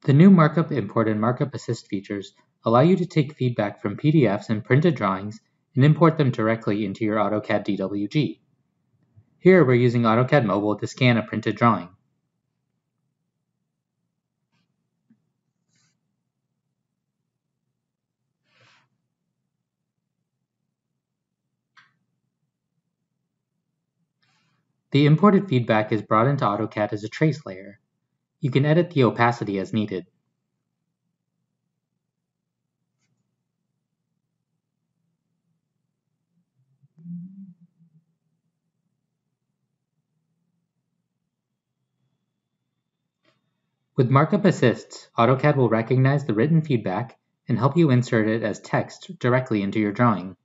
The new Markup Import and Markup Assist features allow you to take feedback from PDFs and printed drawings and import them directly into your AutoCAD DWG. Here we're using AutoCAD Mobile to scan a printed drawing. The imported feedback is brought into AutoCAD as a trace layer. You can edit the opacity as needed. With Markup Assists, AutoCAD will recognize the written feedback and help you insert it as text directly into your drawing.